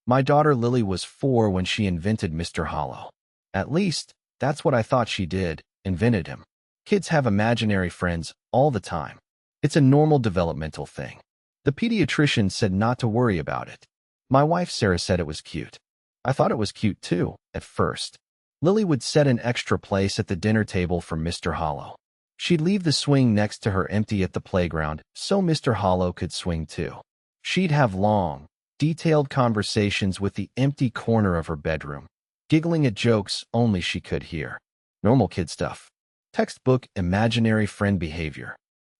My daughter Lily was 4 when she invented Mr. Hollow. At least, that's what I thought she did, invented him. Kids have imaginary friends all the time. It's a normal developmental thing. The pediatrician said not to worry about it. My wife Sarah said it was cute. I thought it was cute too, at first. Lily would set an extra place at the dinner table for Mr. Hollow. She'd leave the swing next to her empty at the playground so Mr. Hollow could swing too. She'd have long, detailed conversations with the empty corner of her bedroom, giggling at jokes only she could hear. Normal kid stuff. Textbook imaginary friend behavior.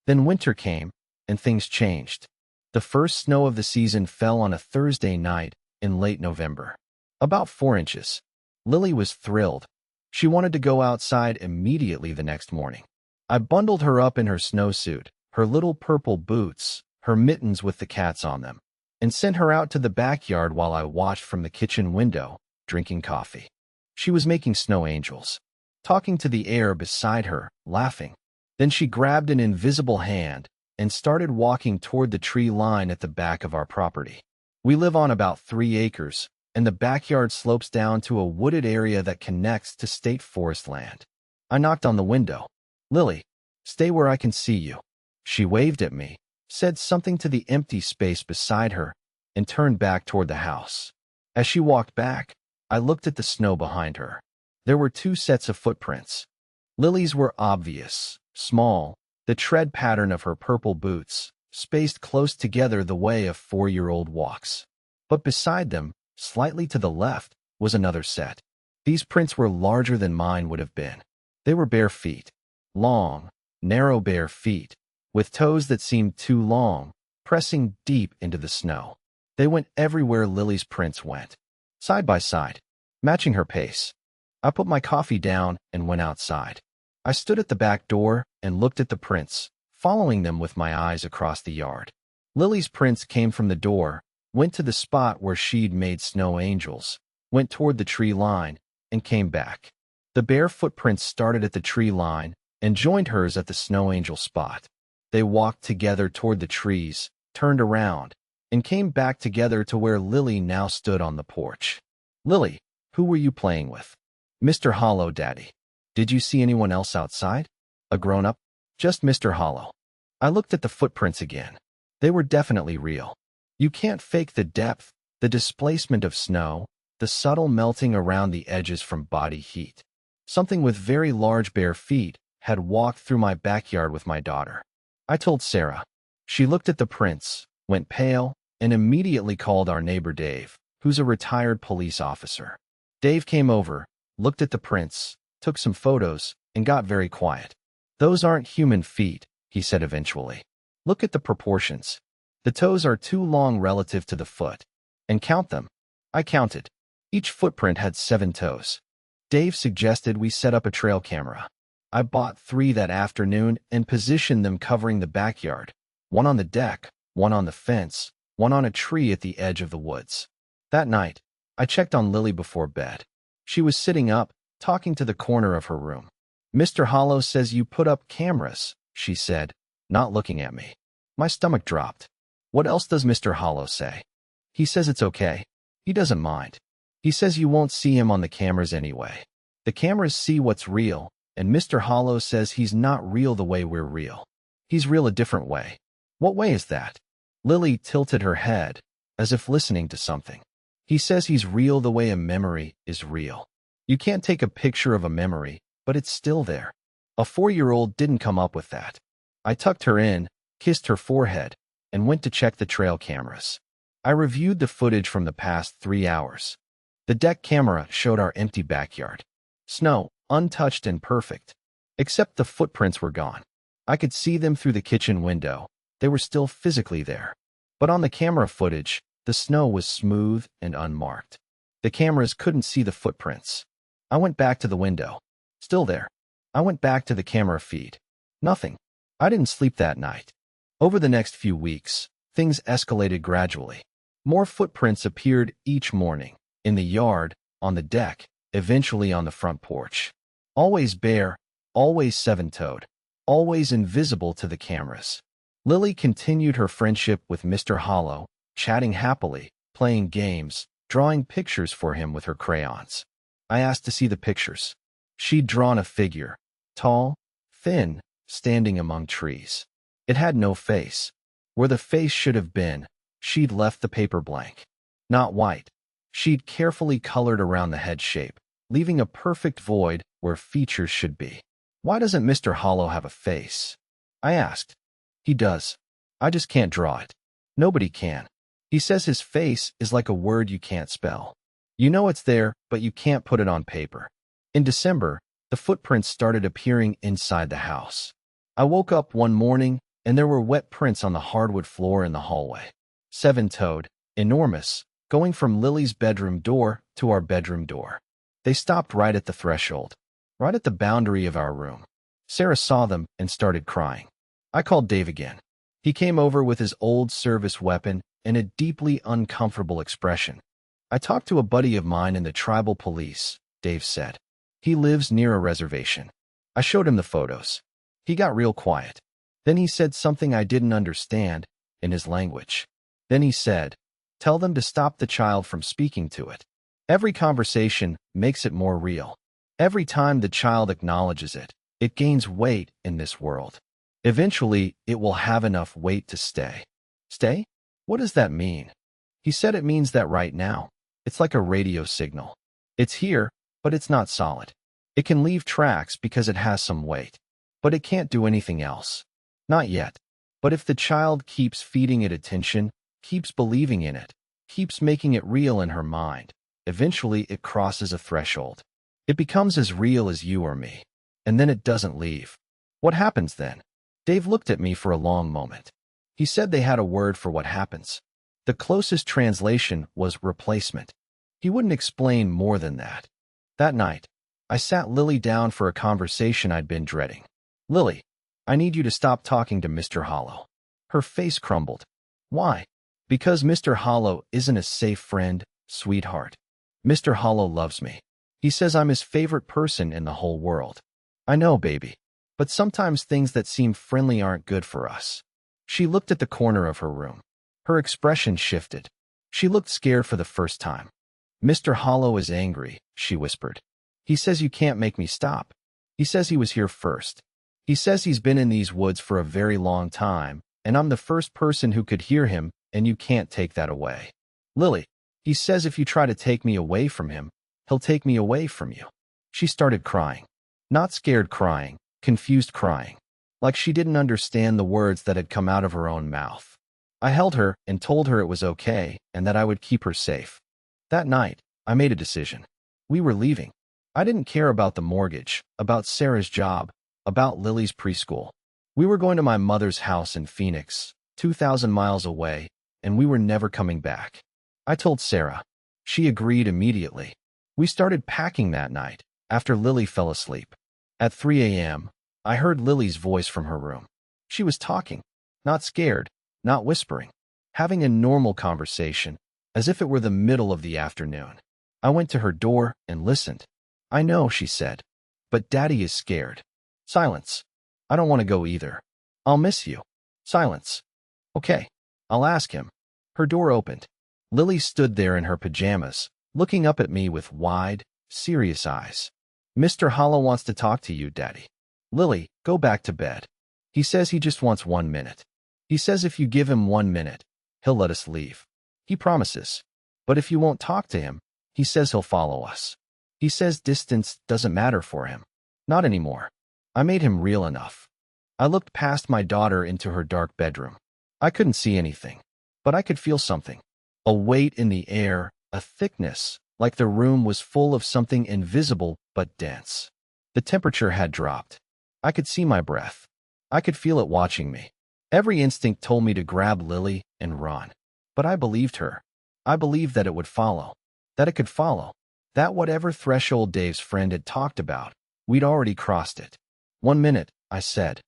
Then winter came, and things changed. The first snow of the season fell on a Thursday night in late November. About 4 inches. Lily was thrilled. She wanted to go outside immediately the next morning. I bundled her up in her snowsuit, her little purple boots, her mittens with the cats on them, and sent her out to the backyard while I watched from the kitchen window, drinking coffee. She was making snow angels, talking to the air beside her, laughing. Then she grabbed an invisible hand and started walking toward the tree line at the back of our property. We live on about 3 acres, and the backyard slopes down to a wooded area that connects to state forest land. I knocked on the window. "Lily, stay where I can see you." She waved at me, said something to the empty space beside her, and turned back toward the house. As she walked back, I looked at the snow behind her. There were 2 sets of footprints. Lily's were obvious, small, the tread pattern of her purple boots, spaced close together the way a 4-year-old walks. But beside them, slightly to the left, was another set. These prints were larger than mine would have been. They were bare feet. Long, narrow bare feet, with toes that seemed too long, pressing deep into the snow. They went everywhere Lily's prints went, side by side, matching her pace. I put my coffee down and went outside. I stood at the back door and looked at the prints, following them with my eyes across the yard. Lily's prints came from the door, went to the spot where she'd made snow angels, went toward the tree line, and came back. The bare footprints started at the tree line and joined hers at the snow angel spot. They walked together toward the trees, turned around, and came back together to where Lily now stood on the porch. "Lily, who were you playing with?" "Mr. Hollow, Daddy." "Did you see anyone else outside?" "A grown-up?" "Just Mr. Hollow." I looked at the footprints again. They were definitely real. You can't fake the depth, the displacement of snow, the subtle melting around the edges from body heat. Something with very large bare feet had walked through my backyard with my daughter. I told Sarah. She looked at the prints, went pale, and immediately called our neighbor Dave, who's a retired police officer. Dave came over, looked at the prints, took some photos, and got very quiet. "Those aren't human feet," he said eventually. "Look at the proportions. The toes are too long relative to the foot. And count them." I counted. Each footprint had 7 toes. Dave suggested we set up a trail camera. I bought 3 that afternoon and positioned them covering the backyard. One on the deck, one on the fence, one on a tree at the edge of the woods. That night, I checked on Lily before bed. She was sitting up, talking to the corner of her room. "Mr. Hollow says you put up cameras," she said, not looking at me. My stomach dropped. "What else does Mr. Hollow say?" "He says it's okay. He doesn't mind. He says you won't see him on the cameras anyway. The cameras see what's real, and Mr. Hollow says he's not real the way we're real. He's real a different way." "What way is that?" Lily tilted her head, as if listening to something. "He says he's real the way a memory is real. You can't take a picture of a memory, but it's still there. A 4-year-old didn't come up with that." I tucked her in, kissed her forehead, and went to check the trail cameras. I reviewed the footage from the past 3 hours. The deck camera showed our empty backyard. Snow, untouched and perfect. Except the footprints were gone. I could see them through the kitchen window. They were still physically there. But on the camera footage, the snow was smooth and unmarked. The cameras couldn't see the footprints. I went back to the window. Still there. I went back to the camera feed. Nothing. I didn't sleep that night. Over the next few weeks, things escalated gradually. More footprints appeared each morning, in the yard, on the deck, eventually on the front porch. Always bare, always 7-toed, always invisible to the cameras. Lily continued her friendship with Mr. Hollow, chatting happily, playing games, drawing pictures for him with her crayons. I asked to see the pictures. She'd drawn a figure, tall, thin, standing among trees. It had no face. Where the face should have been, she'd left the paper blank. Not white. She'd carefully colored around the head shape, leaving a perfect void where features should be. Why doesn't Mr. Hollow have a face? I asked. He does. I just can't draw it. Nobody can. He says his face is like a word you can't spell. You know it's there, but you can't put it on paper. In December, the footprints started appearing inside the house. I woke up one morning and there were wet prints on the hardwood floor in the hallway. 7-toed, enormous, going from Lily's bedroom door to our bedroom door. They stopped right at the threshold, right at the boundary of our room. Sarah saw them and started crying. I called Dave again. He came over with his old service weapon and a deeply uncomfortable expression. I talked to a buddy of mine in the tribal police, Dave said. He lives near a reservation. I showed him the photos. He got real quiet. Then he said something I didn't understand in his language. Then he said, "Tell them to stop the child from speaking to it. Every conversation makes it more real. Every time the child acknowledges it, it gains weight in this world. Eventually, it will have enough weight to stay." Stay? What does that mean? He said it means that right now, it's like a radio signal. It's here, but it's not solid. It can leave tracks because it has some weight, but it can't do anything else. Not yet. But if the child keeps feeding it attention, keeps believing in it, keeps making it real in her mind, eventually it crosses a threshold. It becomes as real as you or me, and then it doesn't leave. What happens then? Dave looked at me for a long moment. He said they had a word for what happens. The closest translation was replacement. He wouldn't explain more than that. That night, I sat Lily down for a conversation I'd been dreading. "Lily, I need you to stop talking to Mr. Hollow." Her face crumbled. "Why?" "Because Mr. Hollow isn't a safe friend, sweetheart. Mr. Hollow loves me. He says I'm his favorite person in the whole world." "I know, baby. But sometimes things that seem friendly aren't good for us." She looked at the corner of her room. Her expression shifted. She looked scared for the first time. "Mr. Hollow is angry," she whispered. "He says you can't make me stop. He says he was here first. He says he's been in these woods for a very long time, and I'm the first person who could hear him, and you can't take that away. Lily, he says if you try to take me away from him, he'll take me away from you." She started crying. Not scared crying, confused crying. Like she didn't understand the words that had come out of her own mouth. I held her and told her it was okay and that I would keep her safe. That night, I made a decision. We were leaving. I didn't care about the mortgage, about Sarah's job, about Lily's preschool. We were going to my mother's house in Phoenix, 2,000 miles away, and we were never coming back. I told Sarah. She agreed immediately. We started packing that night, after Lily fell asleep. At 3 a.m., I heard Lily's voice from her room. She was talking, not scared, not whispering, having a normal conversation, as if it were the middle of the afternoon. I went to her door and listened. "I know," she said, "but Daddy is scared." Silence. "I don't want to go either. I'll miss you." Silence. "Okay, I'll ask him." Her door opened. Lily stood there in her pajamas, looking up at me with wide, serious eyes. "Mr. Hollow wants to talk to you, Daddy." "Lily, go back to bed. He says he just wants 1 minute. He says if you give him 1 minute, he'll let us leave. He promises. But if you won't talk to him, he says he'll follow us. He says distance doesn't matter for him. Not anymore." I made him real enough. I looked past my daughter into her dark bedroom. I couldn't see anything, but I could feel something. A weight in the air, a thickness, like the room was full of something invisible but dense. The temperature had dropped. I could see my breath. I could feel it watching me. Every instinct told me to grab Lily and run. But I believed her. I believed that it would follow. That it could follow. That whatever threshold Dave's friend had talked about, we'd already crossed it. 1 minute, I said.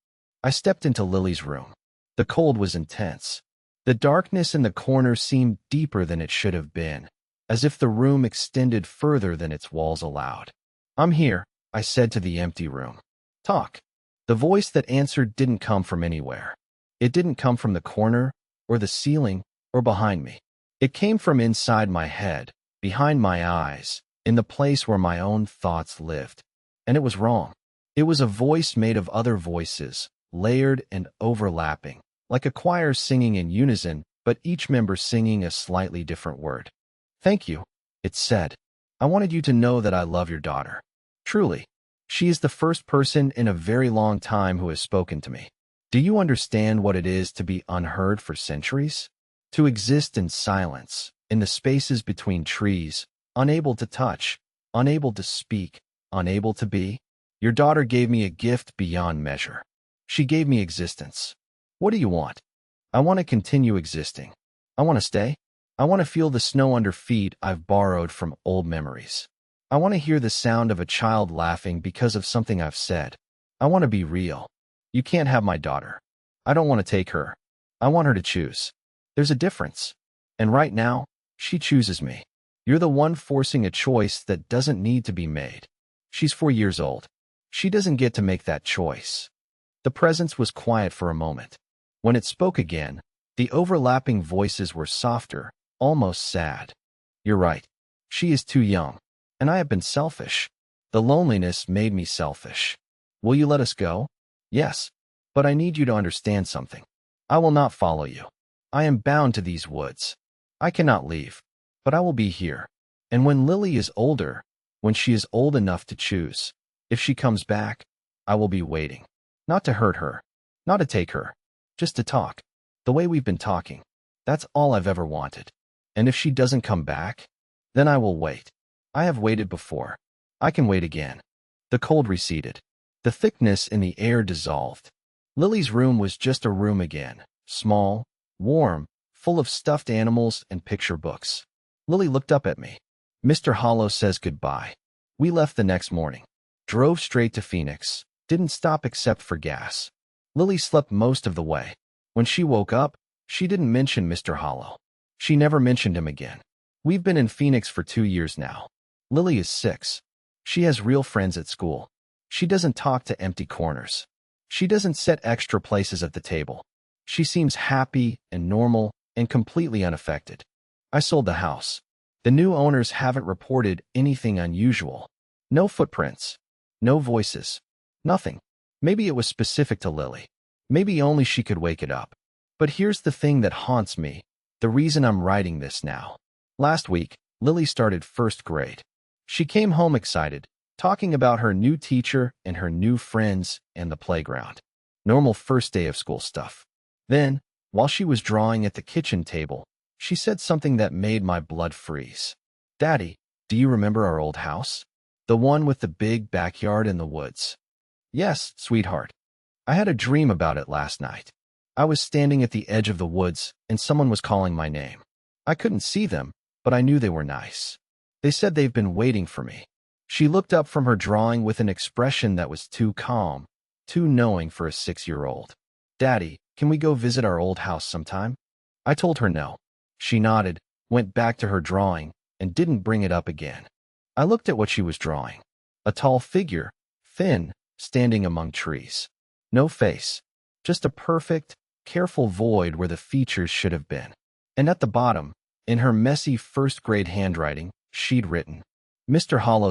I stepped into Lily's room. The cold was intense. The darkness in the corner seemed deeper than it should have been, as if the room extended further than its walls allowed. "I'm here," I said to the empty room. "Talk." The voice that answered didn't come from anywhere. It didn't come from the corner, or the ceiling, or behind me. It came from inside my head, behind my eyes, in the place where my own thoughts lived. And it was wrong. It was a voice made of other voices, layered and overlapping, like a choir singing in unison, but each member singing a slightly different word. "Thank you," it said. "I wanted you to know that I love your daughter. Truly. She is the first person in a very long time who has spoken to me. Do you understand what it is to be unheard for centuries? To exist in silence, in the spaces between trees, unable to touch, unable to speak, unable to be? Your daughter gave me a gift beyond measure. She gave me existence. What do you want? I want to continue existing. I want to stay. I want to feel the snow under feet I've borrowed from old memories. I want to hear the sound of a child laughing because of something I've said. I want to be real. You can't have my daughter. I don't want to take her. I want her to choose. There's a difference. And right now, she chooses me. You're the one forcing a choice that doesn't need to be made. She's 4 years old. She doesn't get to make that choice." The presence was quiet for a moment. When it spoke again, the overlapping voices were softer, almost sad. "You're right. She is too young. And I have been selfish. The loneliness made me selfish. Will you let us go?" "Yes. But I need you to understand something. I will not follow you. I am bound to these woods. I cannot leave. But I will be here. And when Lily is older, when she is old enough to choose, if she comes back, I will be waiting. Not to hurt her. Not to take her. Just to talk. The way we've been talking. That's all I've ever wanted. And if she doesn't come back, then I will wait. I have waited before. I can wait again." The cold receded. The thickness in the air dissolved. Lily's room was just a room again. Small, warm, full of stuffed animals and picture books. Lily looked up at me. "Mr. Hollow says goodbye." We left the next morning. Drove straight to Phoenix. Didn't stop except for gas. Lily slept most of the way. When she woke up, she didn't mention Mr. Hollow. She never mentioned him again. We've been in Phoenix for 2 years now. Lily is 6. She has real friends at school. She doesn't talk to empty corners. She doesn't set extra places at the table. She seems happy and normal and completely unaffected. I sold the house. The new owners haven't reported anything unusual. No footprints. No voices. Nothing. Maybe it was specific to Lily. Maybe only she could wake it up. But here's the thing that haunts me, the reason I'm writing this now. Last week, Lily started 1st grade. She came home excited, talking about her new teacher and her new friends and the playground. Normal first day of school stuff. Then, while she was drawing at the kitchen table, she said something that made my blood freeze. "Daddy, do you remember our old house? The one with the big backyard in the woods?" "Yes, sweetheart. I had a dream about it last night. I was standing at the edge of the woods, and someone was calling my name. I couldn't see them, but I knew they were nice. They said they've been waiting for me." She looked up from her drawing with an expression that was too calm, too knowing for a 6-year-old. "Daddy, can we go visit our old house sometime?" I told her no. She nodded, went back to her drawing, and didn't bring it up again. I looked at what she was drawing. A tall figure, thin, standing among trees. No face. Just a perfect, careful void where the features should have been. And at the bottom, in her messy 1st grade handwriting, she'd written, "Mr. Hollow